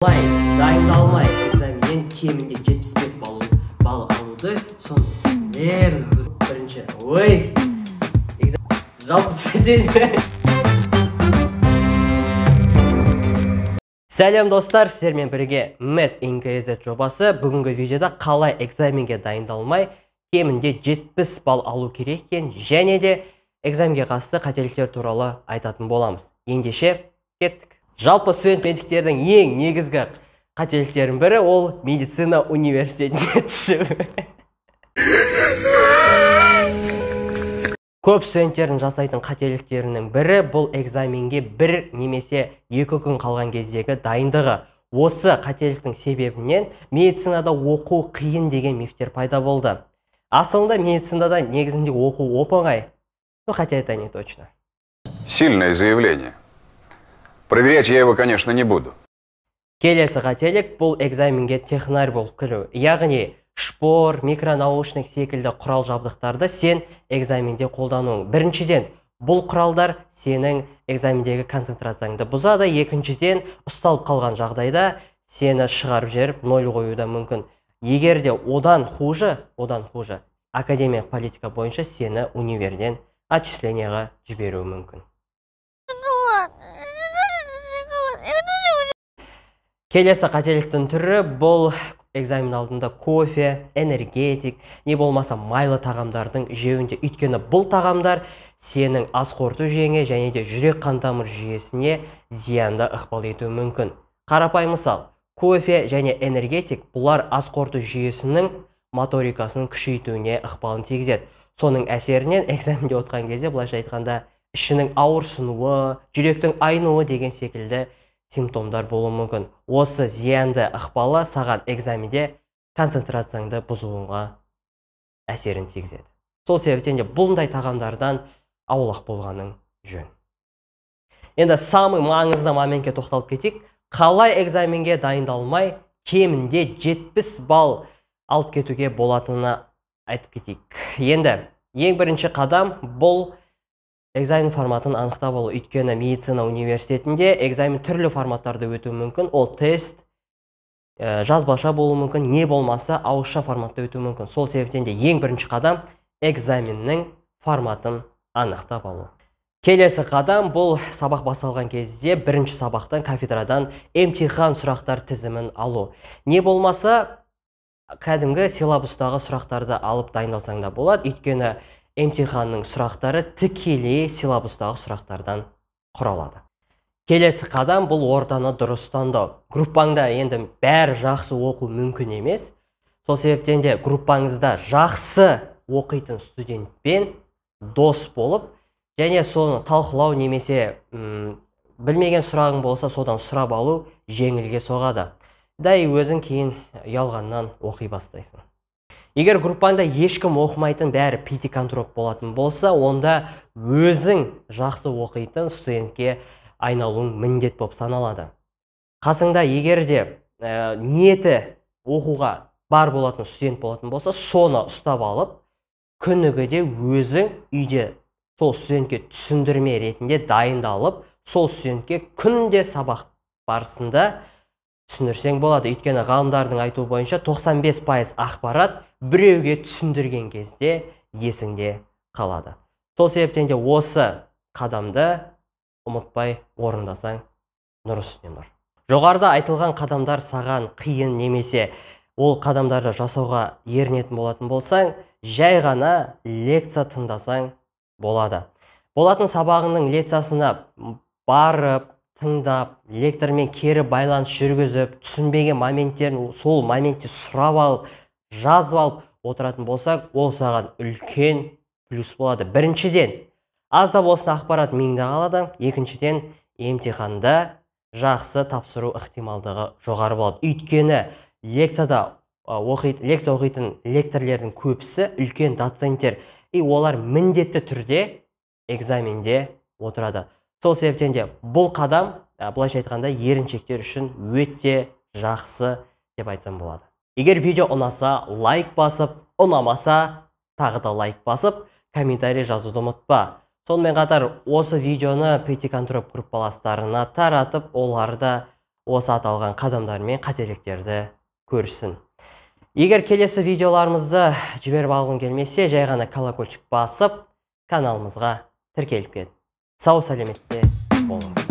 Olay dайындалмай экзаменнен кемінде 75 балл алуды соны бірінші ой жалпы сөйтеді. Сәлем достар, сіздермен бірге Met NKZ жобасы. Бүгінгі видеода қалай экзаменге дайындалмай кемінде 70 балл алу керек екен және де экзаменге қатысты қателіктер туралы айтатын боламыз. Ендеше кеттік. Жалпы студент медиктердің ең негізгі қателіктерінің бірі ол медицина университетіне түсу. Көп студенттердің жасайтын қателіктерінің бірі бұл экзаменге бір немесе 2 күн қалған кездегі дайындығы. Осы қателіктің себебінен медицинада оқу қиын деген мифтер пайда болды. Асылында медицинада негізінде оқу оп-оңай. Ну, хотя это не точно. Сильное заявление. Проверять я его, конечно, не буду. Келесі қателік бұл экзаменге технарь болып кіру. Яғни шпор, микронаушник секілді құрал жабдықтарды сен экзаменде қолдану. Біріншіден, бұл құралдар сенің экзамендегі концентрацияңды бұзады. Екіншіден, ұсталып қалған жағдайда сені шығарып жіберіп 0 қоюы да мүмкін. Егер де одан хуже, академиялық политика бойынша сені универден отчисленияға жіберуі мүмкін. Келесі қателіктің түрі бұл экзамен алдында кофе, энергетик, не болмаса майлы тағамдардың жеуінде. Өйткені бұл тағамдар сенің ас қорыту жүйеңе және де жүрек қан тамыр жүйесіне зиянды ықпал етуі мүмкін. Қарапайым мысал, кофе және энергетик бұлар ас қорыту жүйесінің моторикасының күшейтуіне ықпалын тигізеді. Соның әсерінен экзаменде отырған кезде былайша айтқанда ішінің ауырсынуы, жүректің айнуы деген секілді симптомдар болуы мүмкін. Осы зиянды ықпалы саған экзаменде концентрацияңды бұзуыңа әсерін тигізеді. Сол себептен де бұндай тағамдардан аулақ болғаның жөн. Енді самый маңызды моментке тоқталып кетейік. Қалай экзаменге дайындалмай кемінде 70 балл алып кетуге болатынына айтып кетейік. Енді ең бірінші қадам бұл экзамен форматын анықтап алу. Өйткені медицина университетінде экзамен түрлі форматтарды өтуі мүмкін. Ол тест, жазбаша болуы мүмкін, не болмаса ауызша форматта өтуі мүмкін. Сол себептен де ең бірінші қадам экзаменнің форматын анықтап алу. Келесі қадам бұл сабақ басталған кезде бірінші сабақтан кафедрадан емтихан сұрақтар тізімін алу. Не болмаса кәдімгі силабустағы сұрақтарды алып дайындалсаң да болады. Өйткені емтиханның сұрақтары тікелей силабустағы сұрақтардан құралады. Келесі қадам бұл ортаны дұрыс таңдау. Группаңда енді бәрі жақсы оқу мүмкін емес. Сол себептен де группаңызда жақсы оқитын студентпен дос болып, және соны талқылау немесе білмеген сұрағың болса содан сұрап алу жеңілге соғады. Дай өзің кейін ұялғаннан оқи бастайсың. Егер группаңда ешкім оқымайтын бәрі пятикантроп болатын болса, онда өзің жақсы оқитын студентке айналуың міндет болып саналады. Қасыңда егер де ниеті оқуға бар болатын студент болатын болса, соны ұстап алып, күнігіде өзің үйде сол студентке түсіндірме ретінде дайындалып, сол студентке күнде сабақ барысында түсіндірсең болады. Өйткені ғалымдардың айтуы бойынша 95% ақпарат біреуге түсіндірген кезде есіңде қалады. Сол себептен де осы қадамды ұмытпай орындасаң нұр үстіне нұр. Жоғарыда айтылған қадамдар саған қиын немесе ол қадамдарды жасауға ерінетін болатын болсаң, жай ғана лекция тыңдасаң болады. Болатын сабағының лекциясына барып, тыңдап, лектормен кері байланыс жүргізіп, түсінбеген моменттерін сол моментте сұрап алып, жазып алып отыратын болсақ, ол саған үлкен плюс болады. Біріншіден, аз да болсын ақпарат миыңда қалады. Екіншіден, емтиханда жақсы тапсыру ықтималдығы жоғары болады. Өйткені лекция оқитын лекторлердің көбісі үлкен доценттер, олар міндетті түрде экзаменде отырады. Сол себептен де бұл қадам, былайша айтқанда, еріншектер үшін өте жақсы деп айтсам болады. Егер видео ұнаса, лайк басып, ұнамаса, тағы да лайк басып, комментарий жазуды ұмытпа. Сонымен қатар осы видеоны пятикантроп группаластарына таратып, оларды осы аталған қадамдар мен қателіктерді көрсін. Егер келесі видеоларымызды жіберіп алғың келмесе, жай ғана колокольчик басып, каналымызға тіркеліп кет. Сау сәлеметте болыңыз.